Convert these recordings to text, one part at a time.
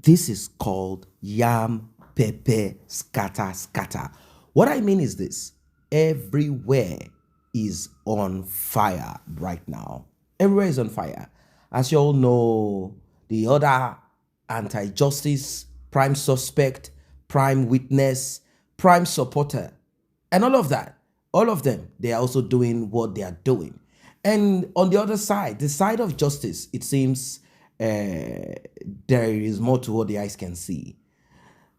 This is called yam, pepper, scatter, scatter. What I mean is this: everywhere is on fire right now. Everywhere is on fire. As you all know, the other anti-justice, prime suspect, prime witness, prime supporter, and all of them, they are also doing what they are doing. And on the other side, the side of justice, it seems there is more to what the eyes can see.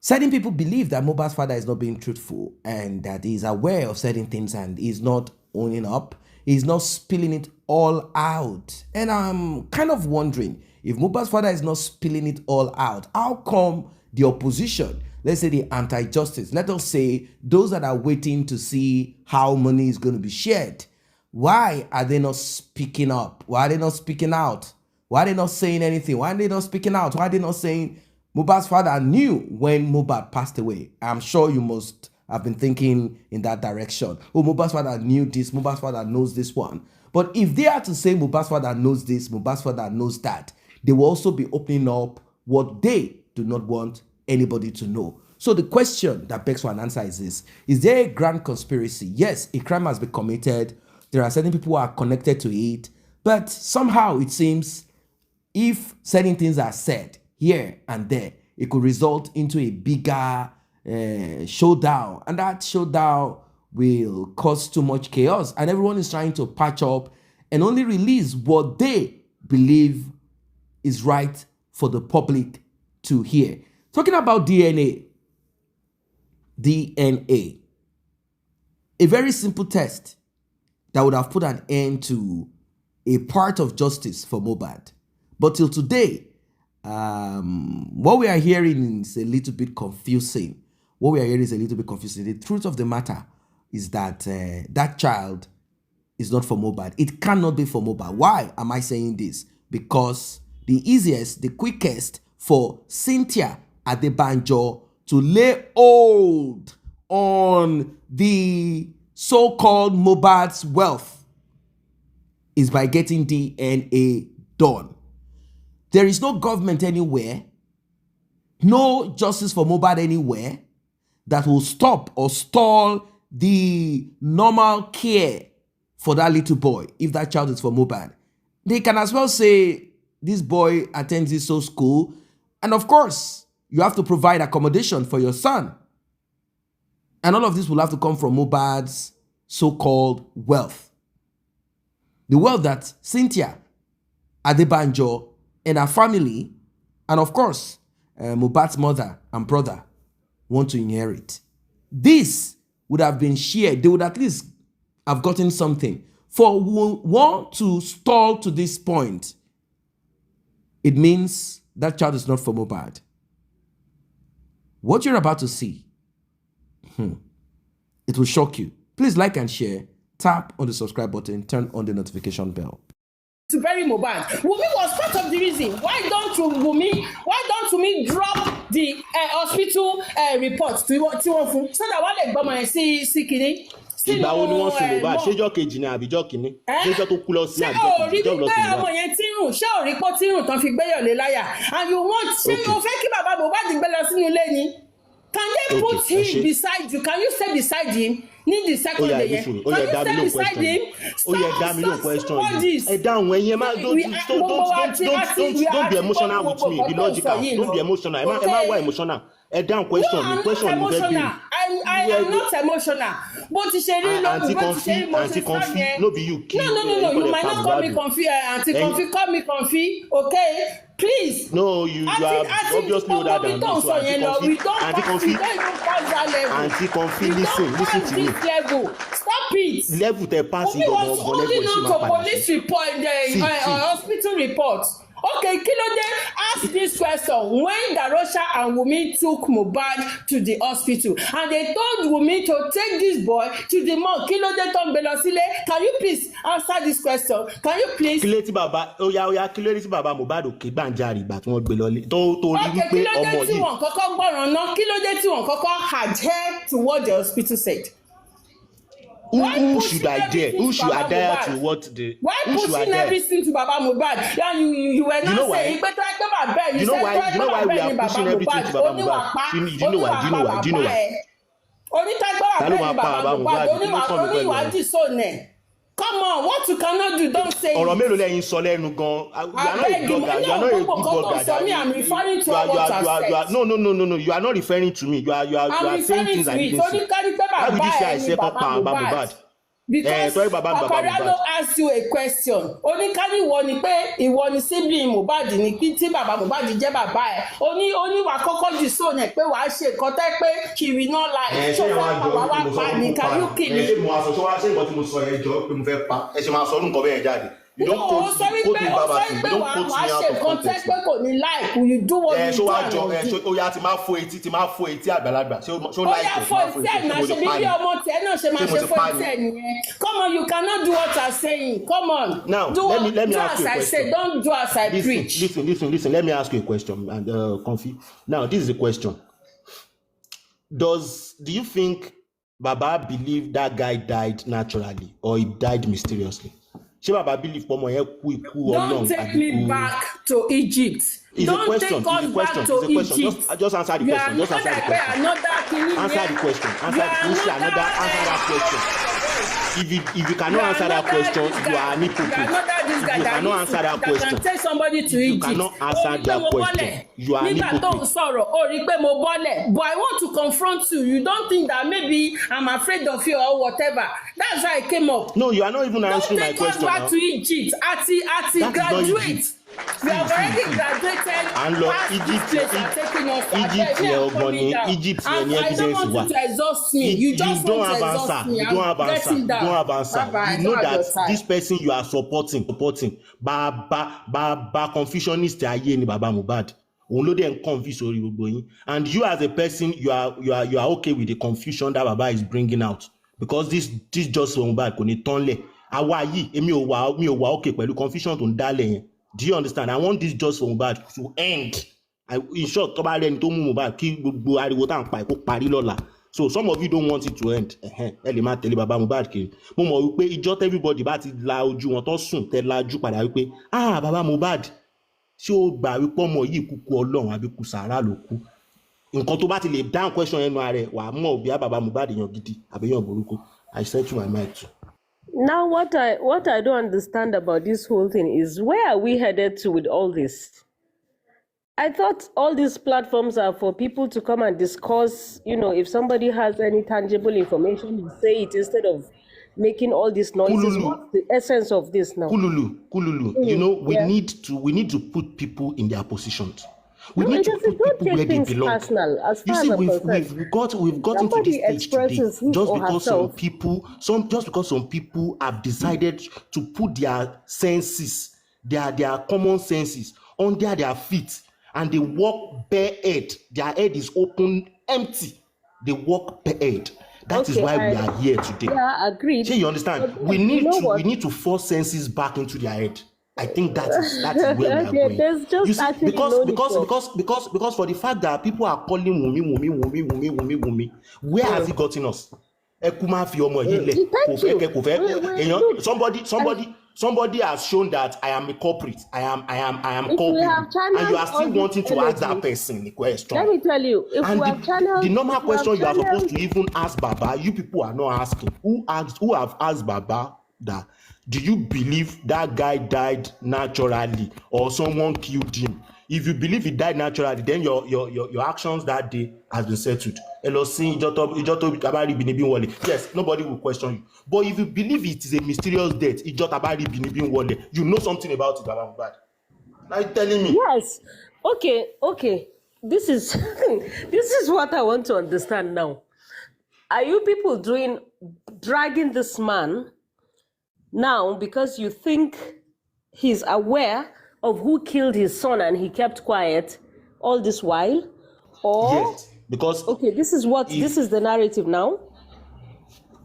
Certain people believe that Mohbad's father is not being truthful and that he's aware of certain things and he's not owning up. He's not spilling it all out. And I'm kind of wondering, if Mohbad's father is not spilling it all out, how come the opposition, let's say the anti-justice, let us say those that are waiting to see how money is going to be shared, why are they not speaking up? Why are they not speaking out? Why are they not saying anything? Why are they not speaking out? Why are they not saying Mohbad's father knew when Mohbad passed away? I'm sure you must have been thinking in that direction. Oh, Mohbad's father knew this. Mohbad's father knows this one. But if they are to say Mohbad's father knows this, Mohbad's father knows that, they will also be opening up what they do not want anybody to know. So the question that begs for an answer is this: is there a grand conspiracy? Yes, a crime has been committed. There are certain people who are connected to it. But somehow it seems if certain things are said here and there, it could result into a bigger showdown. And that showdown will cause too much chaos. And everyone is trying to patch up and only release what they believe is right for the public to hear. Talking about DNA, a very simple test that would have put an end to a part of justice for Mohbad. But till today, what we are hearing is a little bit confusing. The truth of the matter is that that child is not for Mohbad. It cannot be for Mohbad. Why am I saying this? Because the easiest, the quickest for Cynthia Adebanjo to lay hold on the so-called Mohbad's wealth is by getting DNA done. There is no government anywhere, no justice for Mohbad anywhere that will stop or stall the normal care for that little boy if that child is for Mohbad. They can as well say this boy attends this school, and of course, you have to provide accommodation for your son. And all of this will have to come from Mohbad's so-called wealth. The wealth that Cynthia Adebanjo and her family, and of course, Mohbad's mother and brother want to inherit. This would have been shared. They would at least have gotten something. For one to stall to this point, it means that child is not for Mohbad. What you're about to see, it will shock you. Please like and share. Tap on the subscribe button. Turn on the notification bell. To bury Mohbad. Wunmi was part of the reason. Why don't Wunmi drop the hospital report tí wọ́n fún so that wọ́n lè gbọ́mọ yẹn sí kínní. Ìgbà wo ni wọ́n sin Mohbad? Ṣéjọ́ kejì ni àbíjọ́ kìíní? Ṣéjọ́ tó kú lọ sí àbíjọ́ kìíní? Ṣé o rí pé ọmọ yẹn tí ń rùn? Ṣé o rí pé tí ń rùn tán fi gbéyàn lé láyà? And you want ṣé o fẹ́ kí bàbá Mohbad gbé lọ sínú ilé ni? Can they put him beside you? Can you stay beside him? Need the second day yẹn. Can you stay beside him? Stop this. Don't be emotional with me. Be logical. Don't be emotional. Am I why emotional? Question. I am not emotional. But anti-confy. No be you. No. You might not call me confy. Anti-confy, call me confy. Okay? Please. No, you are obviously older than me. So anti-confy, listen to me. Level. Stop it. Level they pass it. Was holding on to police report, hospital report. Okay, Kilode ask this question. When Darosha and Wunmi took Mohbad to the hospital and they told Wunmi to take this boy to the mall, Kilode Tombelosile, can you please answer this question? Can you please? Kilode Baba, Kilode Baba Mohbad òkè Banjari ìgbà tí wọ́n gbé lọ tó rí wípé ọmọ yìí. Kilode tí wọ́n kọ́kọ́ gbọ́ràn náà, Kilode tí wọ́n kọ́kọ́ adhere to what the hospital said. Who should I dare? Who should I dare to what the? Why pushing everything to Baba Mohbad? Yeah, you were not saying. You know why we are pushing everything to Baba Mohbad? Do you know why? Onítagbára Baba Mohbad, oníwà dìsọ́nẹ̀. Come on, what you cannot do, don't say it. Ọ̀rọ̀ mélòó lẹ́yìn sọ lẹ́nu gan? You are not a blogger. You are not a good blogger. I'm referring to what I said. No. You are not referring to me. You are saying things I didn't say. Why would you say I said Baba Mohbad? Because Paparano asked you a question. Oníkálí wọ ni pé ìwọ ni sibling Mohbad ni kí tí Baba Mohbad jẹ́ bàbá ẹ̀. Oní wà kọ́kọ́ di so yẹn pé wàá ṣe nǹkan tẹ́ pé he will not lie. Ṣé wàá pa ní kàyúkì ni? Ṣé mo aṣọ ṣé nǹkan tí mo sọ yẹn jọ pé mo fẹ́ pa? Ẹ ṣe máa sọ ọdún kan bẹ́ẹ̀ jáde. You don't quote me Baba to. You don't quote me out of context. You do what you do. Ó yá ti máa fo etí àgbàlagbà. Ṣé ó láì tẹ̀ fo etí ẹ̀ náà ṣe bí ọmọ tẹ̀ náà ṣe máa ṣe fo etí ẹ̀ nìyẹn. Come on, you cannot do what I'm saying. Come on. Now, do let me as ask you a I question. say. Don't do as I preach. Listen. Let me ask you a question. And Comfy. Now, this is the question. Do you think Baba believed that guy died naturally or he died mysteriously? Don't take me back to Egypt. Don't take us back to Egypt. Just answer the question. Just answer the question. Answer the question. Answer that question. If you cannot answer that question, you are an hypocrite. If you cannot answer that question, take somebody to Egypt. You cannot answer that question. You are an hypocrite. But I want to confront you. You don't think that maybe I'm afraid of you or whatever. That's why I came up. No, you are not even answering my question. Don't take us back to Egypt. Ati graduate. We have already graduated. And look, Egypt, I don't want you to exhaust me. You just want to exhaust me. You don't have answer. You don't have answer. You know that this person you are supporting, Baba confucianist ayé ni Baba Mohbad. And you as a person, you are okay with the confusion that Baba is bringing out, because this just Mohbad kò ní tán lẹ̀. Àwa yìí èmi ò wà okay pẹ̀lú confusion tó ń dálẹ̀ yẹn. Do you understand? I want this just for Mohbad to end. In short, tó bá rẹ́ni tó mú Mohbad kí gbogbo ariwo tá à ń pa kó parí lọ́la. So some of you don't want it to end. Ẹ lè máa tẹ̀lé Baba Mohbad kiri. Mo mọ̀ wípé ìjọ́ everybody bá ti la ojú wọn tó sùn tẹ́ lajú padà wípé Baba Mohbad ṣé ó gbà wípé ọmọ yìí kúkú Ọlọ́run àbí kú sàárà ló kú. Nǹkan tó bá ti lè down question ẹnu ààrẹ wà á mọ̀ bí Baba Mohbad èèyàn gidi àbí èèyàn burúkú. I said to my mind too. Now, what I don't understand about this whole thing is, where are we headed to with all this? I thought all these platforms are for people to come and discuss, if somebody has any tangible information, you say it instead of making all these noises. What's the essence of this now? Kululu. We need to put people in their positions. We need to put people where they belong. As you see, we've got into this stage today just because some people have decided to put their senses, their common senses under their feet, and they walk barehead. Their head is open, empty. They walk barehead. That is why we are here today. Yeah, agreed. So you understand? We need to force senses back into their head. I think that is where we are going. There's just you see, because for the fact that people are calling Wunmi, where has it gotten us? Somebody has shown that I am a culprit. I am culprit, and you are still wanting to ask that person the question. Let me tell you, the normal question you are supposed to even ask Baba, you people are not asking. Who have asked Baba that? Do you believe that guy died naturally or someone killed him? If you believe he died naturally, then your actions that day has been settled. Yes, nobody will question you. But if you believe it is a mysterious death, you know something about it, Baba Mohbad. Are you telling me? Yes. Okay. This is what I want to understand now. Are you people dragging this man now because you think he's aware of who killed his son and he kept quiet all this while? Or yes, because this is the narrative now?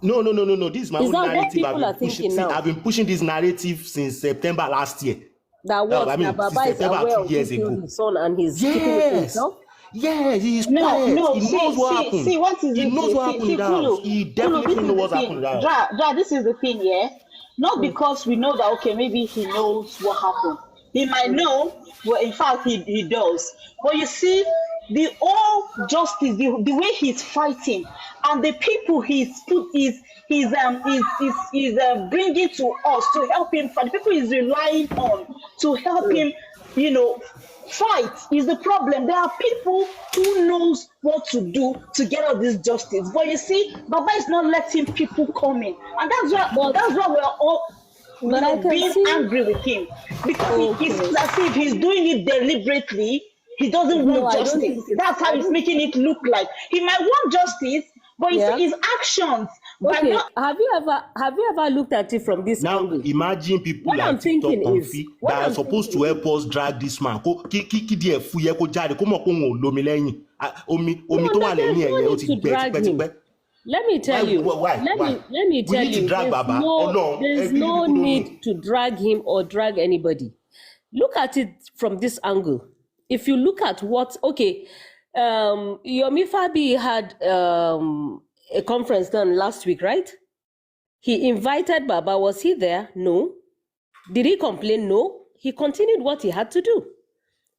No. This is my own narrative. I've been pushing this narrative since September last year. That Baba is aware of who killed his son and he's keeping it to himself? Yes, he is No, quiet. no. He knows what happened. See. What is He it? knows what happened in the house. Kulu, He Kulu. This definitely is knows the what's happened in thing. the house. This is the thing. Yeah, not because we know that. Okay, maybe he knows what happened. He might know. Well, in fact, he does. But you see, the all justice, the way he's fighting, and the people he's bringing to us to help him fight. The people he's relying on to help him, you know, fight is the problem. There are people who knows what to do to get all this justice, but you see, Baba is not letting people come in, and that's why we're all But I can being see. angry with him, because he's Okay. as if he's doing it deliberately. He doesn't No, want I don't justice. think it's. That's how I he's don't. making it look like he might want justice, but you Yeah. see his actions by Okay. not. Have you ever looked at it from this Now angle? imagine people What like I'm TikTok thinking is. Comfy What that are I'm supposed to thinking is. help us drag this man. Kí díẹ̀ fúyẹ́ kó jáde kó mọ̀ pé òun ò lómi lẹ́yìn. Omi No, tó wà there's lẹ́yìn no ẹ̀yẹn ó need ti to gbẹ drag him. tipẹ́tipẹ́. Let me tell you. Why? Let me We tell need to you. drag Baba. There's Every no people don't need know. to drag him or drag anybody. Look at it from this angle. If you look at Yomi Fabi had a conference done last week, right? He invited Baba. Was he there? No. Did he complain? No. He continued what he had to do.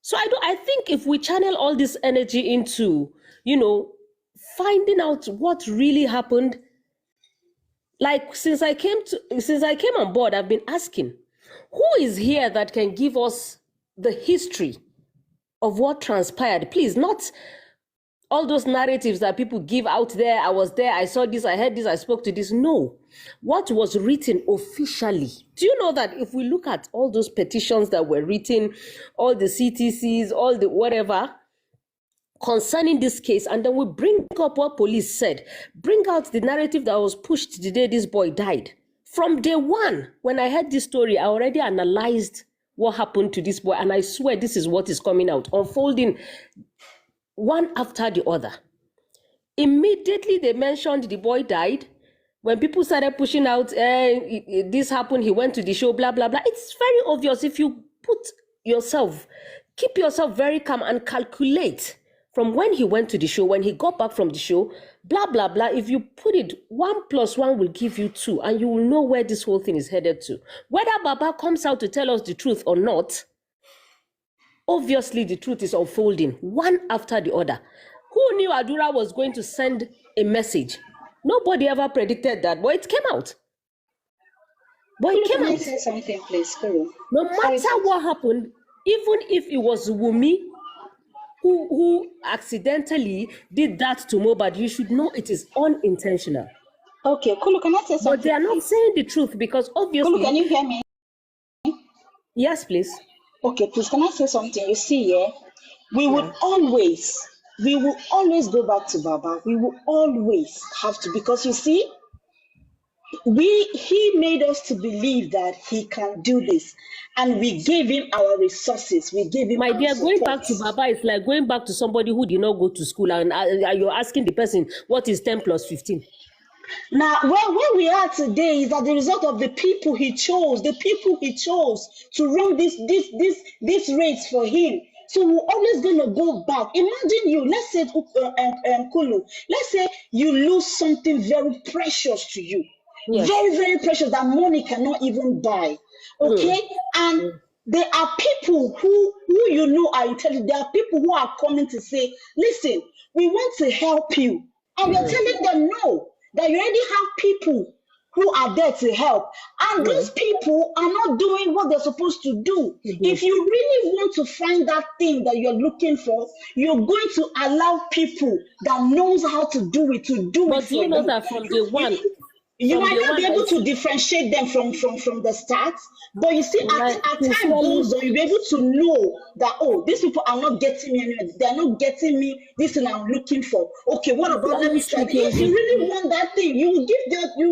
So I think if we channel all this energy into, finding out what really happened, like since I came on board, I've been asking, who is here that can give us the history of what transpired? Please, not all those narratives that people give out there. I was there, I saw this, I heard this, I spoke to this. No. What was written officially? Do you know that if we look at all those petitions that were written, all the CTCs, all the whatever, concerning this case, and then we bring up what police said, bring out the narrative that was pushed the day this boy died. From day one, when I heard this story, I already analyzed what happened to this boy, and I swear this is what is coming out, unfolding one after the other. Immediately they mentioned the boy died. When people started pushing out, this happened, he went to the show, blah, blah, blah. It's very obvious if you keep yourself very calm and calculate from when he went to the show, when he got back from the show, blah, blah, blah. If you put it, 1 + 1 will give you 2, and you will know where this whole thing is headed to. Whether Baba comes out to tell us the truth or not, obviously the truth is unfolding one after the other. Who knew Adura was going to send a message? Nobody ever predicted that, but it came out. Can I say something, please, Kuru? No matter what happened, even if it was Wunmi who accidentally did that to Mohbad, you should know it is unintentional. Okay, Kulu, can I say something? But they are not saying the truth because obviously. Kulu, can you hear me? Yes, please. Okay, please, can I say something? You see, we will always go back to Baba. We will always have to, because you see, he made us to believe that he can do this, and we gave him our resources. We gave him. My our dear, support. going back to Baba is like going back to somebody who did not go to school, and you're asking the person what is 10 + 15. Now, where we are today is as the result of the people he chose to run this race for him. So we're always gonna go back. Imagine you, let's say, Kulu, let's say you lose something very precious to you, Yes. very, very precious that money cannot even buy. Okay, and there are people who are intelligent. There are people who are coming to say, listen, we want to help you, and we're telling them no. That you already have people who are there to help, and those people are not doing what they're supposed to do. If you really want to find that thing that you're looking for, you're going to allow people that knows how to do it to do But it do you for know you. that from day one, You from might day not be one, able I to see- differentiate them from the start, but you see, Right, as time sincerely. goes on, you'll be able to know that, oh, these people are not getting me anywhere. They're not getting me this thing I'm looking for. Okay, what about let me try? Speaking, If you really want that thing, you will give that you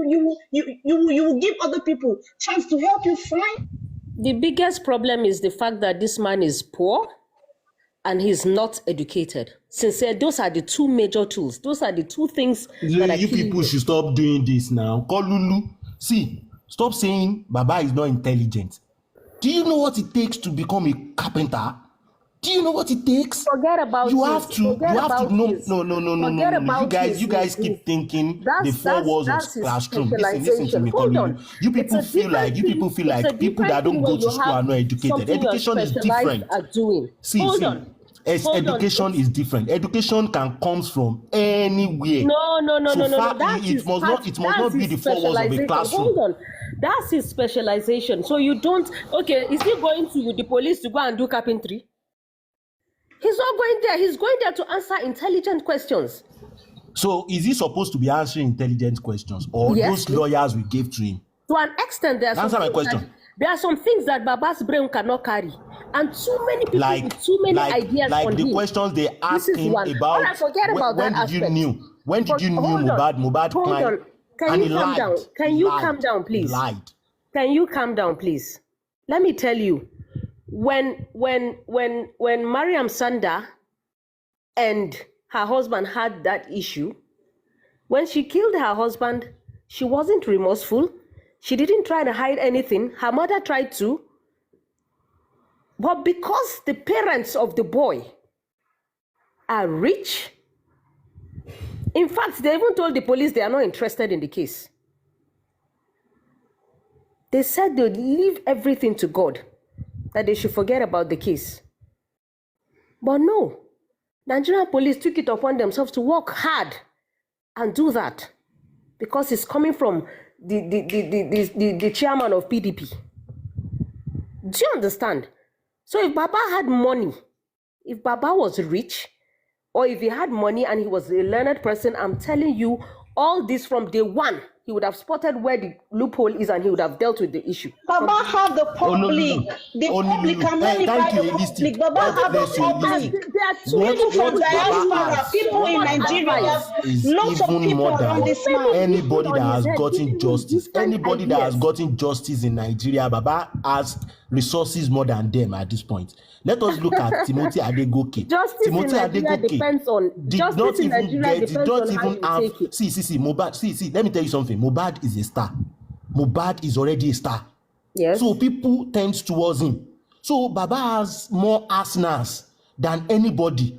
will give other people chance to help you find. the biggest problem is the fact that this man is poor and he's not educated. Sincere, those are the two major tools. Those are the two things that are You killing people him. should stop doing this now. Call Lulu. See, stop saying Baba is not intelligent. Do you know what it takes to become a carpenter? Do you know what it takes? Forget about You his. have to. Forget You have about to know. his. No. Forget You about guys. You guys his. keep thinking the four walls of That's his classroom. Listen to specialization. me, Hold Colin. on. You It's a people feel like different thing. It's a people that different thing don't go when to you school are have not educated. something you're Education is specialized different. at doing. See. Hold on. Education is different. Education can comes from anywhere. No. So far, That's it must not be the four walls of a classroom. Hold on. That's his specialization. So you don't. Okay, is he going to the police to go and do carpentry? He's not going there. He's going there to answer intelligent questions. So is he supposed to be answering intelligent questions, or Yes. those lawyers we gave to him? To an extent, Answer my question. There are some things that Baba's brain cannot carry, and too many people with too many ideas like on the him. questions they asked is him one. about. Alright, forget about when that did you aspect. knew? When did you knew Hold on. Mohbad Hold climbed? on. Can And you he calm lied. down? Can He you lied. calm down, please? He lied. Can you calm down, please? Let me tell you, when Mariam Sanda and her husband had that issue, when she killed her husband, she wasn't remorseful. She didn't try to hide anything. Her mother tried to. But because the parents of the boy are rich, in fact, they even told the police they are not interested in the case. They said they'd leave everything to God, that they should forget about the case. But no, Nigerian police took it upon themselves to work hard and do that because it's coming from the chairman of PDP. Do you understand? So if Baba had money, if Baba was rich, or if he had money and he was a learned person, I'm telling you, all this from day one, he would have spotted where the loophole is and he would have dealt with the issue. Baba have the public. The public can nullify the public. Baba have the public. There are too many People from people diaspora, people in Nigeria, is lots of even people more around than this man. anybody that on has his head, gotten giving him justice. different Anybody that has ideas. gotten justice in Nigeria, Baba has resources more than them at this point. Let us look at Timothy Adegoke. Justice in Timothy Nigeria depends on did justice not in even Nigeria get, did depends not on how even you have. take it. See, Mohbad. See, let me tell you something. Mohbad is a star. Mohbad is already a star. Yes. So people tend towards him. So Baba has more arsenals than anybody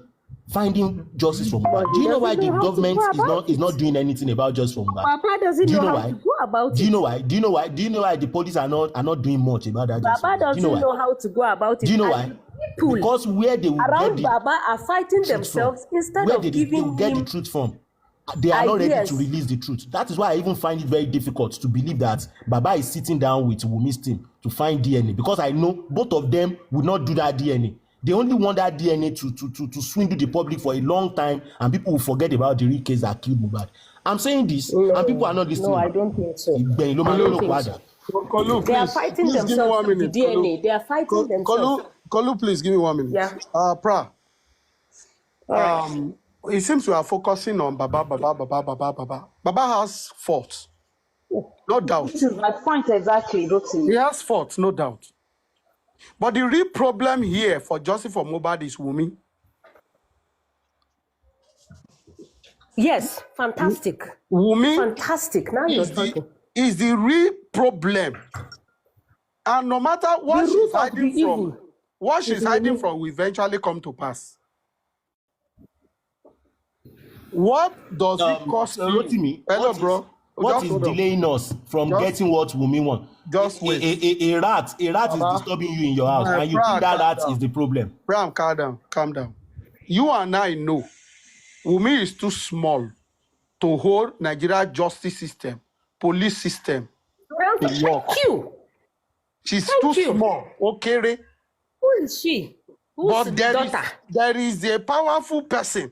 finding justice from Mohbad. Do you know why the government is not doing anything about justice from Mohbad? Baba doesn't Do you know know how why? to go about it. Do you know why? Do you know why? Do you know why the police are not doing much about that justice? Baba Do you know doesn't why? know how to go about it. Do you know And why? people Because where they will around get the Baba are fighting truth themselves from, instead where of they giving will get him the truth from, they are not ready ideas. to release the truth. That is why I even find it very difficult to believe that Baba is sitting down with Wunmi's team to find DNA, because I know both of them would not do that DNA. They only want that DNA to swindle the public for a long time, and people will forget about the real case that killed Mohbad. I'm saying this, and people are not listening. No, I don't think so. Ìgbẹ̀yìn ló máa I don't ló think padà. so. Kolu, They are please, fighting please give me themselves 1 with the minute. DNA. They are fighting themselves. Kolu, please give me 1 minute. Yeah. Pra, All right. it seems we are focusing on Baba. Baba has faults, no doubt. This is my point exactly, He Rotimi. has faults, no doubt. But the real problem here for justice for Mohbad is Wunmi. Yes, fantastic. Wunmi Fantastic. Now you're talking. is the real problem. And no matter what The she's root of hiding the from, evil what is she's hiding Wunmi. from will eventually come to pass. What does it cost you? Rotimi, Hello, bro. what Just is hold on. delaying us from Just- getting what Wunmi want? Just wait. A rat is disturbing you in your house, My and you brother, think that calm rat down. is the problem. Bram, calm down. You and I know Wunmi is too small to hold Nigeria justice system, police system to work. Thank you. She's Thank too you. small, okay? Who is she? Who's But the there daughter? is a powerful person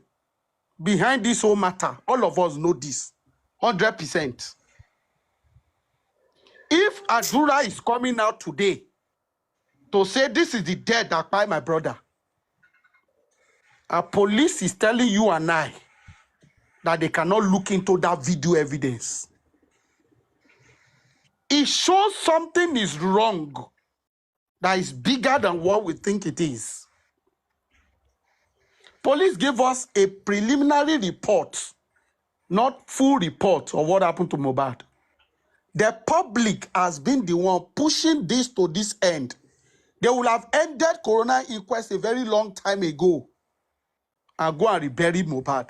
behind this whole matter. All of us know this, 100%. If Adura is coming out today to say this is the death that by my brother, and police is telling you and I that they cannot look into that video evidence, it shows something is wrong that is bigger than what we think it is. Police gave us a preliminary report, not full report of what happened to Mohbad. The public has been the one pushing this to this end, They would have ended coroner inquest a very long time ago and go and rebury Mohbad.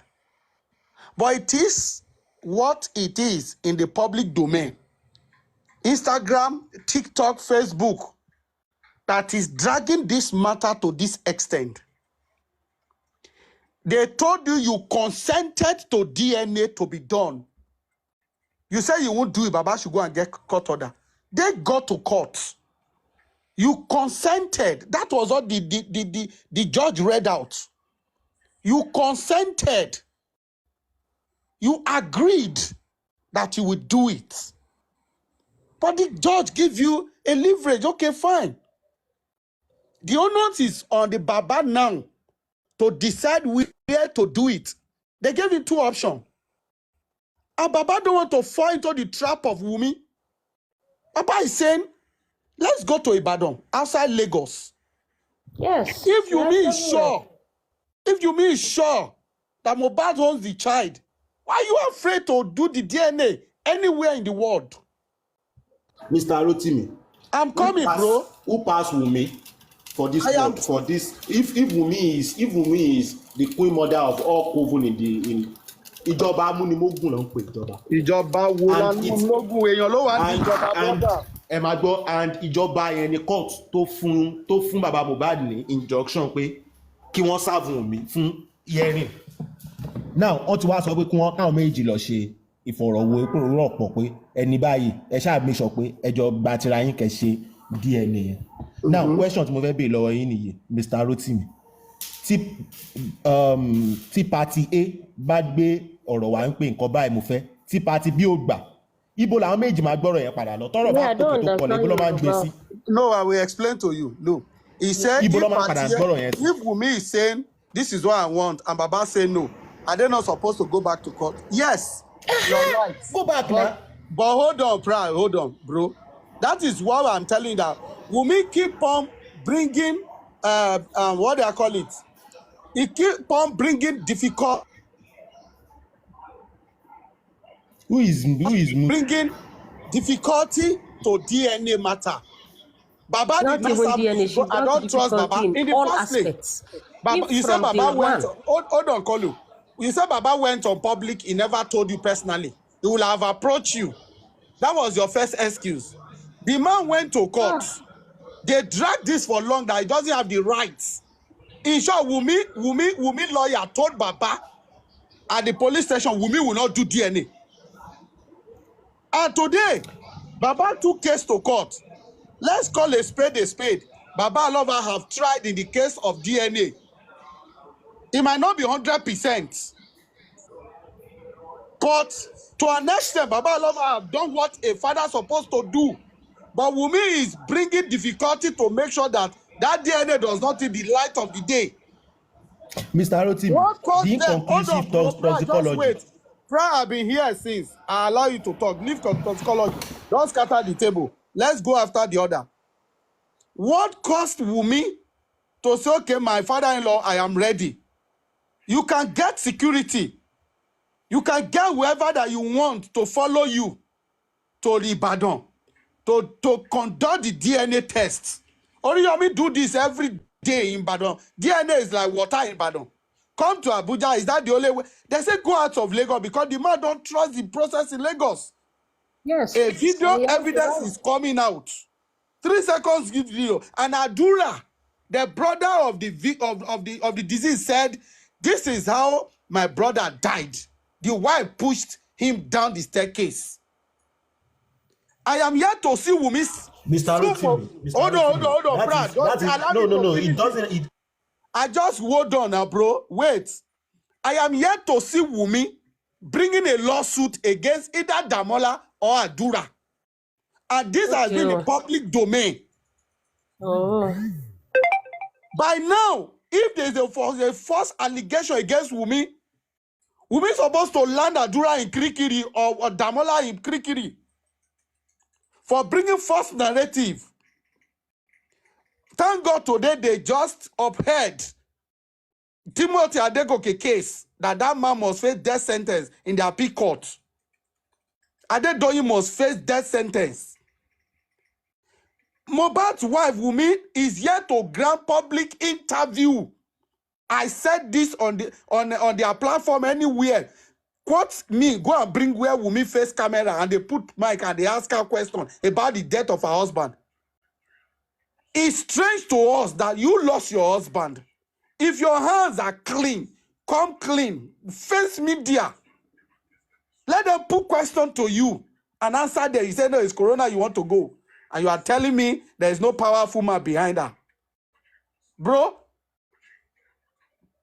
But it is what it is in the public domain. Instagram, TikTok, Facebook, that is dragging this matter to this extent. They told you consented to DNA to be done. You say you won't do it, Baba should go and get court order. They got to court. You consented. That was what the judge read out. You consented. You agreed that you would do it. But the judge give you a leverage. Okay, fine. The onus is on the Baba now to decide where to do it. They gave you two options. And Baba don't want to fall into the trap of Wunmi. Baba is saying, let's go to Ibadan, outside Lagos. Yes. If Wunmi is sure, that Mohbad owns the child, why are you afraid to do the DNA anywhere in the world? Mr. Rotimi, I'm coming, bro. Who passed Wunmi for this? For this, if Wunmi is the queen mother of all coven in ìjọba amúnimógún ló ń pè ìjọba. Ìjọba wo la amúnimógún èèyàn ló wà ní ìjọba bọ́dà. Ẹ máa gbọ́, and ìjọba yẹn ni court tó fún baba Mohbad ní injunction pé kí wọ́n serve Wunmi fún hearing. Now wọ́n ti wá sọ pé kí wọ́n káwọn méjì lọ ṣe ìfọ̀rọ̀wérọ̀pọ̀ pé ẹni báyìí ẹ ṣáà make sure pé ẹjọ́ gba tira yín kẹ́ ṣe DNA yẹn. Now question tí mo fẹ́ béèrè lọ́wọ́ yín nìyí Mr. Rotimi, tí party A bá gbé ọ̀rọ̀ wá ń pè nǹkan báyìí mo fẹ́, tí party B ò gbà, ibo làwọn méjì máa gbọ́rọ̀ yẹn padà lọ tọ́rọ̀ bá pòkè tó kọlẹ̀ ibo ló máa ń gbé sí. No, I will explain to you. No, he said if Wunmi is saying this is what I want and Baba say no, are they not supposed to go back to court? Yes, you're right. Go back now. But hold on, bro. That is what I'm telling you, that Wunmi keep on bringing what do I call it? He keep on bringing difficult. Who is bringing difficulty to DNA matter. Baba not did not DNA. I don't trust Baba in the first place. Baba, you said Baba went. Hold on, call you. You said Baba went on public. He never told you personally. He will have approached you. That was your first excuse. The man went to court. They dragged this for long that he doesn't have the rights. In short, Wunmi lawyer told Baba at the police station, Wunmi will not do DNA. And today, Baba took case to court. Let's call a spade a spade. Baba Lover have tried in the case of DNA. It might not be 100%. But to an extent, Baba Lover have done what a father is supposed to do. But Wunmi is bringing difficulty to make sure that DNA does not see the light of the day. Mr. Rotimi, the inconclusive toxicology. Wait. I've been here since. I allow you to talk. Leave toxicology. Don't scatter the table. Let's go after the other. What caused Wunmi to say, okay, my father-in-law, I am ready? You can get security. You can get whoever that you want to follow you to Ibadan to conduct the DNA test. Oriyomi do this every day in Ibadan. DNA is like water in Ibadan. Come to Abuja, is that the only way? They say go out of Lagos because the man don't trust the process in Lagos. Yes. A video evidence is coming out. 3 seconds video. And Adura, the brother of the disease, said, this is how my brother died. The wife pushed him down the staircase. I am here to see Wunmi's. Mr. Rotimi. Hold on, Brad. No, it doesn't. I just hold on now, bro. Wait. I am here to see Wunmi bringing a lawsuit against either Damola or Adura. And this has been the public domain. Oh. By now, if there is a false allegation against Wunmi, Wunmi is supposed to land Adura in Kirikiri or Damola in Kirikiri for bringing false narrative. Thank God today they just upheld Timothy Adegoke case that man must face death sentence in the appeal court. Adedoyin must face death sentence. Mohbad's wife, Wunmi, is yet to grant public interview. I said this on their platform anywhere. Quote me, go and bring where Wunmi face camera and they put mic and they ask her question about the death of her husband. It's strange to us that you lost your husband. If your hands are clean, come clean, face media. Let them put question to you and answer there. You say, no, it's Corona, you want to go. And you are telling me there is no powerful man behind her. Bro,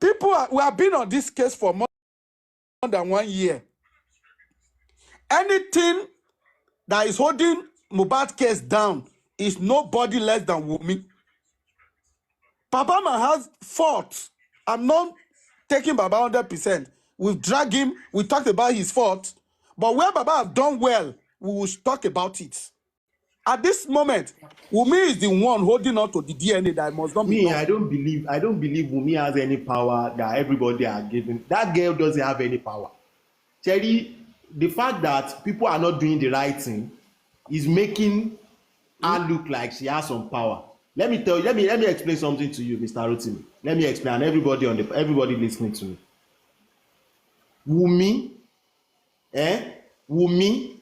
we have been on this case for more than 1 year. Anything that is holding Mohbad case down is nobody less than Wunmi. Papa Man has faults. I'm not taking Baba 100%. We've dragged him. We talked about his faults. But where Baba has done well, we will talk about it. At this moment, Wunmi is the one holding on to the DNA that must not be done. I don't believe Wunmi has any power that everybody are giving. That girl doesn't have any power. Cherry, the fact that people are not doing the right thing is making her look like she has some power. Let me explain something to you, Mr. Rotimi. Let me explain, and everybody listening to me. Wunmi,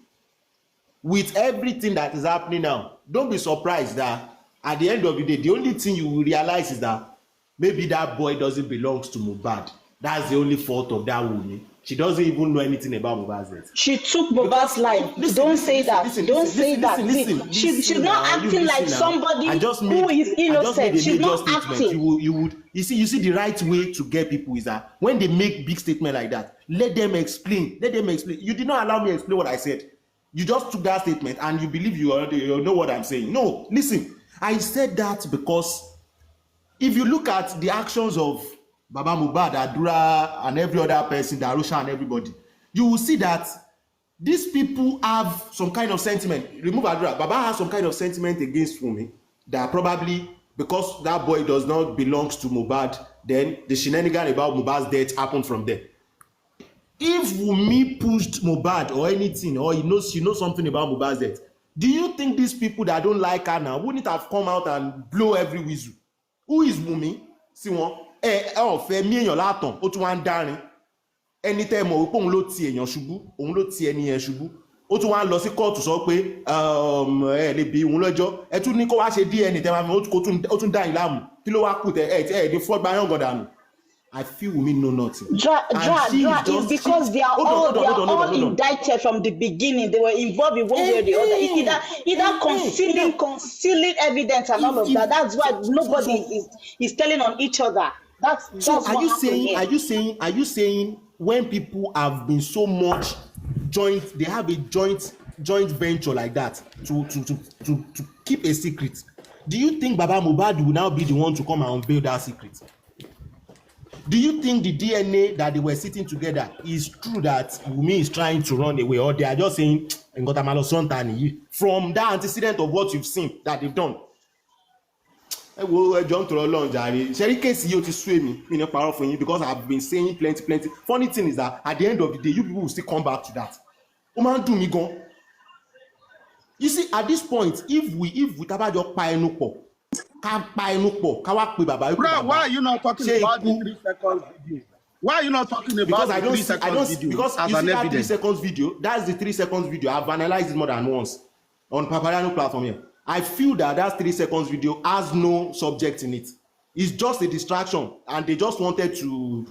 with everything that is happening now, don't be surprised that at the end of the day, the only thing you will realize is that maybe that boy doesn't belong to Mohbad. That's the only fault of that Wunmi. She doesn't even know anything about Mohbad's death. She took Mohbad's life. Don't say that. She's not acting like somebody who is innocent. She's not acting. You see the right way to get people is that when they make big statement like that, let them explain. You did not allow me to explain what I said. You just took that statement and you believe you know what I'm saying. No, listen. I said that because if you look at the actions of Baba Mohbad, Adura, and every other person, Darusha and everybody, you will see that these people have some kind of sentiment. Remove Adura, Baba has some kind of sentiment against Wunmi that probably because that boy does not belong to Mohbad, then the shenanigan about Mohbad's death happened from there. If Wunmi pushed Mohbad or anything, or she knows something about Mohbad's death, do you think these people that don't like her now wouldn't have come out and blow every whistle? Who is Wunmi? See one. Ọ̀fẹ́ mi èèyàn látàn ó tún wá ń dárin ẹni tẹ́ mọ̀ wípé òun ló ti èèyàn ṣubú òun ló ti ẹni yẹn ṣubú ó tún wá ń lọ sí kóòtù sọ pé ẹ lè bí òun lọ́jọ́ ẹ tún ní kó wá ṣe DNA tẹ́ máa fi ó tún dá yín láàmú kí ló wá kù tẹ ẹ ní fọ́gbà yàn gọ̀dà nù. I feel Wunmi know nothing. It's because they are all indicted from the beginning. They were involved in one way or the other. It's either concealing evidence and all of that. That's why nobody is telling on each other. So are you saying when people have been so much joint, they have a joint venture like that to keep a secret? Do you think Baba Mohbad will now be the one to come and unveil that secret? Do you think the DNA that they were sitting together is true that Wunmi is trying to run away, or they are just saying from that antecedent of what you've seen that they've done? Because I've been saying plenty. Funny thing is that at the end of the day, you people will still come back to that. You see, at this point, if we tabajo pa ẹnu pọ̀, Bro, why are you not talking about the 3 seconds video? Why are you not talking about the 3 seconds video? Because as you an see that evidence? 3 seconds video, that's the 3 seconds video. I've analyzed it more than once on Papariano platform here. I feel that 3 seconds video has no subject in it. It's just a distraction, and they just wanted to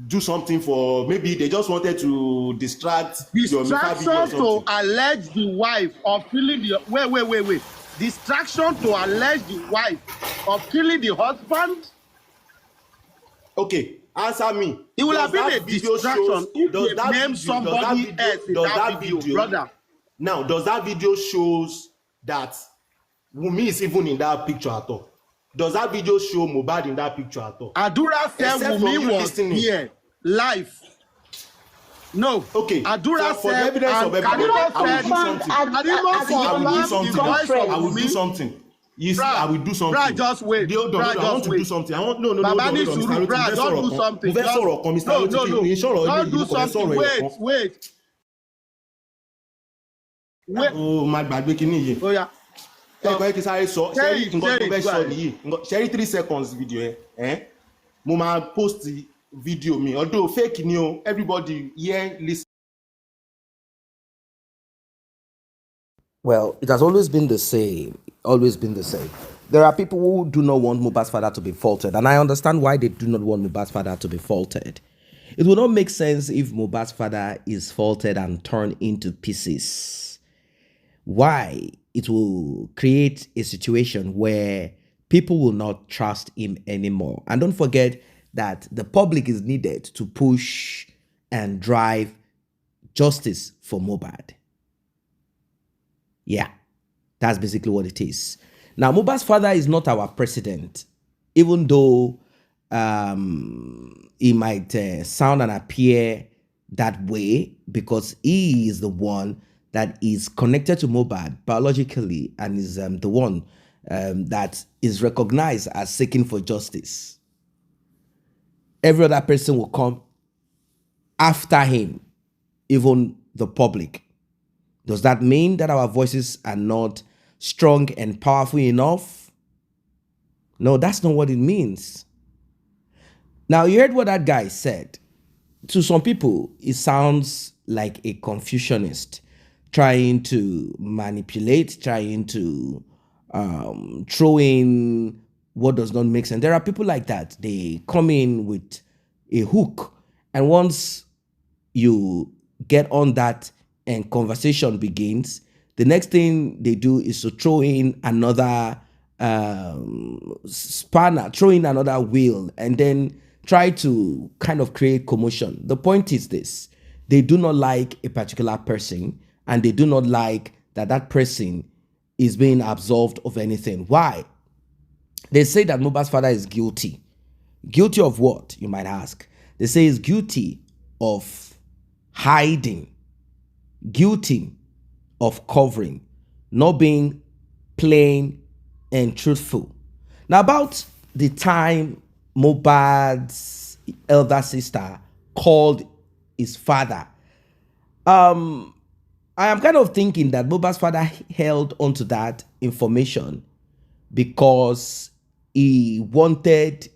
do something for, maybe they just wanted to distract distraction to allege the wife of killing the wait. Distraction to allege the wife of killing the husband. Okay, answer me. It will have been a distraction if they name somebody else in that video, brother. Now, does that video shows that Wunmi is even in that picture at all? Does that video show Mohbad in that picture at all? Adura said Wunmi was here live. No. Okay. Adura so said, and Kadima said, I will do something. You see, I will do something. Brad, just wait. I want to do something. I want no. Baba needs to Brad, don't do something. No. Don't do something. Wait. Oh, my bad. Oh, yeah. ẹ̀kọ́ kí sáré sọ ṣẹ́rí nǹkan tó fẹ́ sọ nìyí ṣẹ́rí 3 seconds video ẹ̀ mo máa post video mi although fake ni o everybody here listen. Well, it has always been the same. Always been the same. There are people who do not want Mohbad's father to be faulted, and I understand why they do not want Mohbad's father to be faulted. It will not make sense if Mohbad's father is faulted and turned into pieces. Why? It will create a situation where people will not trust him anymore. And don't forget that the public is needed to push and drive justice for Mohbad. Yeah, that's basically what it is. Now, Mohbad's father is not our president, even though he might sound and appear that way, because he is the one that is connected to Mohbad biologically and is the one that is recognized as seeking for justice. Every other person will come after him, even the public. Does that mean that our voices are not strong and powerful enough? No, that's not what it means. Now, you heard what that guy said. To some people, it sounds like a Confucianist trying to manipulate, trying to throw in what does not make sense. There are people like that. They come in with a hook, and once you get on that and conversation begins, the next thing they do is to throw in another spanner, throw in another wheel, and then try to kind of create commotion. The point is this: they do not like a particular person, and they do not like that that person is being absolved of anything. Why? They say that Mohbad's father is guilty. Guilty of what, you might ask? They say he's guilty of hiding, guilty of covering, not being plain and truthful. Now, about the time Mohbad's elder sister called his father, I am kind of thinking that Mohbad's father held onto that information because he wanted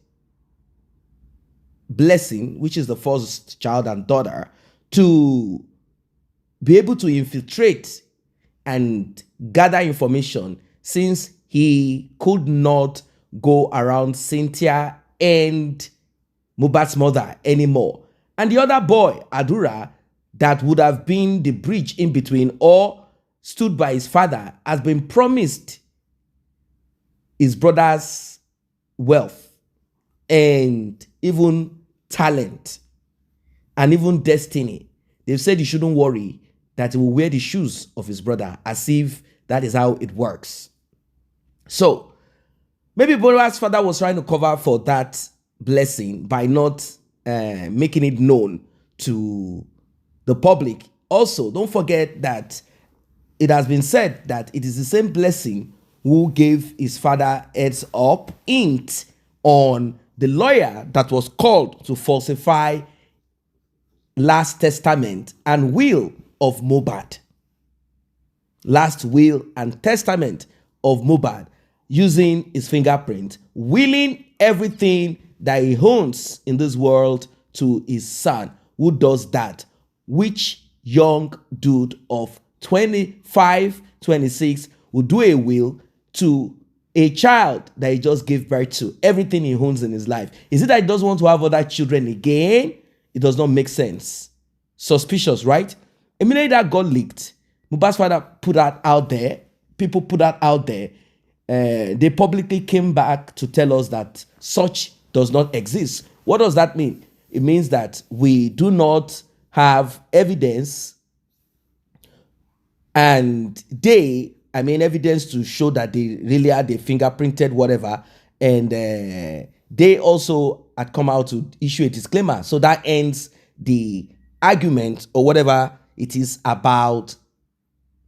Blessing, which is the first child and daughter, to be able to infiltrate and gather information, since he could not go around Cynthia and Mohbad's mother anymore. And the other boy, Adura, that would have been the bridge in between or stood by his father, has been promised his brother's wealth and even talent and even destiny. They've said he shouldn't worry, that he will wear the shoes of his brother, as if that is how it works. So maybe Mohbad's father was trying to cover for that blessing by not making it known to the public. Also, don't forget that it has been said that it is the same Blessing who gave his father heads up hint on the lawyer that was called to falsify last testament and will of Mohbad. Last will and testament of Mohbad, using his fingerprint, willing everything that he owns in this world to his son. Who does that? Which young dude of 25, 26 would do a will to a child that he just gave birth to, everything he owns in his life? Is it that he doesn't want to have other children again? It does not make sense. Suspicious, right? Immediately that got leaked, Mohbad's father put that out there. People put that out there. They publicly came back to tell us that such does not exist. What does that mean? It means that we do not have evidence, and evidence to show that they really are, they fingerprinted whatever, and they also had come out to issue a disclaimer. So that ends the argument or whatever it is about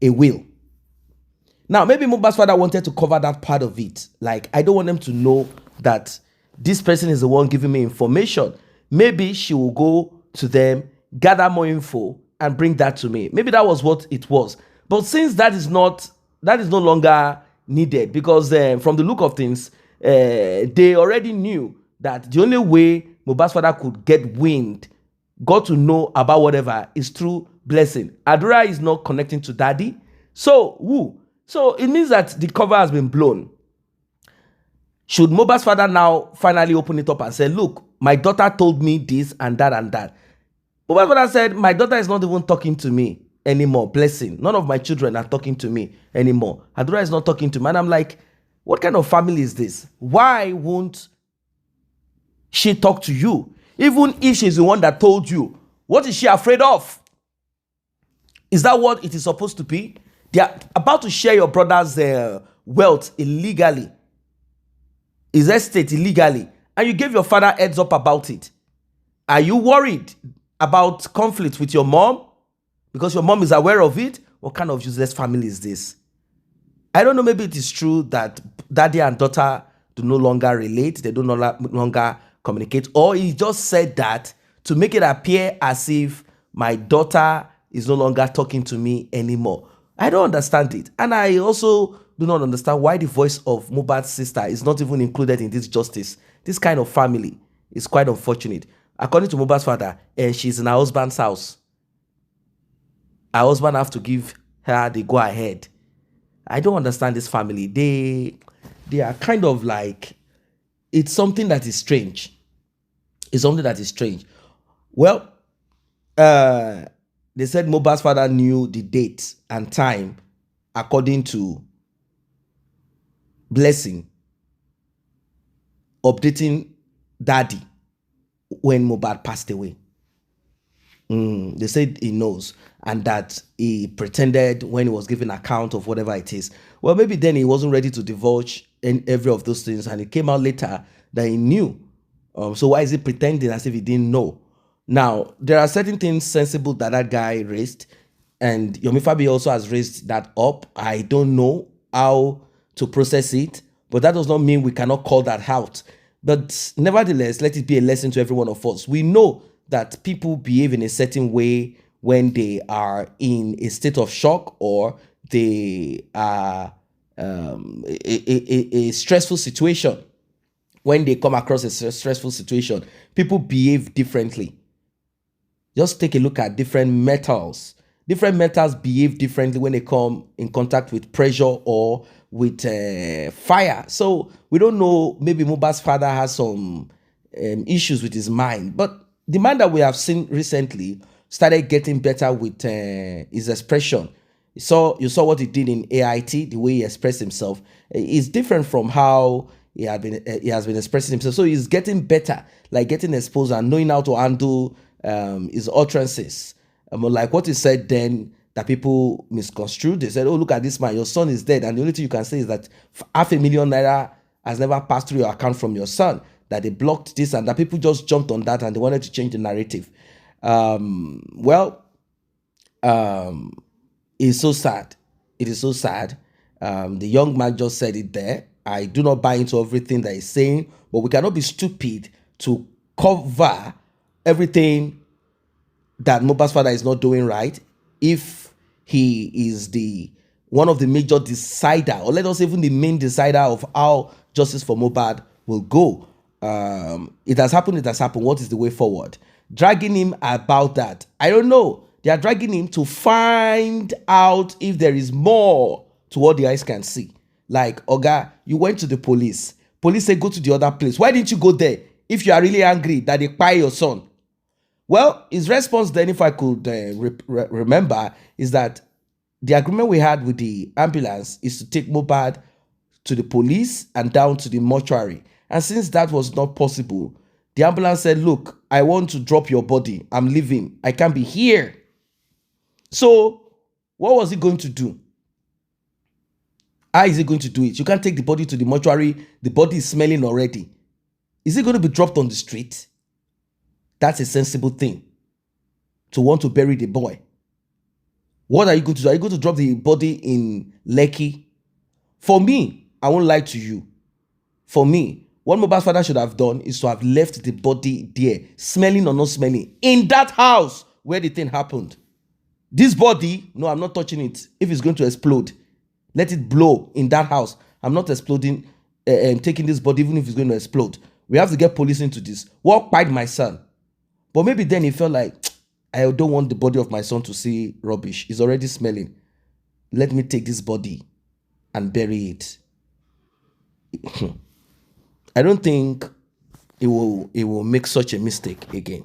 a will. Now, maybe Mohbad's father wanted to cover that part of it. Like, I don't want them to know that this person is the one giving me information. Maybe she will go to them, gather more info, and bring that to me. Maybe that was what it was. But since that is no longer needed, because from the look of things, they already knew that the only way Mohbad's father could get wind, got to know about whatever, is through Blessing. Adura is not connecting to daddy. So who? So it means that the cover has been blown. Should Mohbad's father now finally open it up and say, look, my daughter told me this and that and that? Mohbad's father said, my daughter is not even talking to me anymore. Blessing. None of my children are talking to me anymore. Adura is not talking to me. And I'm like, what kind of family is this? Why won't she talk to you? Even if she's the one that told you, what is she afraid of? Is that what it is supposed to be? They are about to share your brother's wealth illegally, his estate illegally, and you gave your father heads up about it. Are you worried about conflict with your mom because your mom is aware of it? What kind of useless family is this? I don't know, maybe it is true that daddy and daughter do no longer relate, they do no longer communicate, or he just said that to make it appear as if my daughter is no longer talking to me anymore. I don't understand it. And I also do not understand why the voice of Mohbad's sister is not even included in this justice. This kind of family is quite unfortunate. According to Mohbad's father, she's in her husband's house. Her husband have to give her the go-ahead. I don't understand this family. They are kind of like, it's something that is strange. It's something that is strange. Well, they said Mohbad's father knew the date and time according to Blessing updating daddy when Mohbad passed away. They said he knows, and that he pretended when he was giving account of whatever it is. Well, maybe then he wasn't ready to divulge every of those things, and it came out later that he knew. So why is he pretending as if he didn't know? Now, there are certain things sensible that guy raised, and Yomi Fabi also has raised that up. I don't know how to process it, but that does not mean we cannot call that out. But nevertheless, let it be a lesson to every one of us. We know that people behave in a certain way when they are in a state of shock or they are a stressful situation. When they come across a stressful situation, people behave differently. Just take a look at different metals. Different metals behave differently when they come in contact with pressure or with fire. So we don't know, maybe Mohbad's father has some issues with his mind. But the man that we have seen recently started getting better with his expression. You saw what he did in AIT, the way he expressed himself. It's different from how he has been expressing himself. So he's getting better, like getting exposed and knowing how to handle his utterances. Like what he said then that people misconstrued. They said, oh, look at this man, your son is dead. And the only thing you can say is that $500,000 naira has never passed through your account from your son, that they blocked this, and that people just jumped on that and they wanted to change the narrative. It's so sad. It is so sad. The young man just said it there. I do not buy into everything that he's saying, but we cannot be stupid to cover everything that Mohbad's father is not doing right if he is one of the major decider, or let us say even the main decider of how justice for Mohbad will go. It has happened. What is the way forward? Dragging him about that, I don't know. They are dragging him to find out if there is more to what the eyes can see. Like, Oga, you went to the police. Police say go to the other place. Why didn't you go there if you are really angry that they kpai your son? Well, his response then, if I could remember, is that the agreement we had with the ambulance is to take Mohbad to the police and down to the mortuary. And since that was not possible, the ambulance said, look, I want to drop your body. I'm leaving. I can't be here. So what was he going to do? How is he going to do it? You can't take the body to the mortuary. The body is smelling already. Is it going to be dropped on the street? That's a sensible thing to want to bury the boy. What are you going to do? Are you going to drop the body in Lekki? For me, I won't lie to you. For me, what Mohbad's father should have done is to have left the body there, smelling or not smelling, in that house where the thing happened. This body, no, I'm not touching it if it's going to explode. Let it blow in that house. I'm not exploding, taking this body, even if it's going to explode. We have to get police into this. What pied my son? But maybe then he felt like, I don't want the body of my son to see rubbish. It's already smelling. Let me take this body and bury it. I don't think it will make such a mistake again.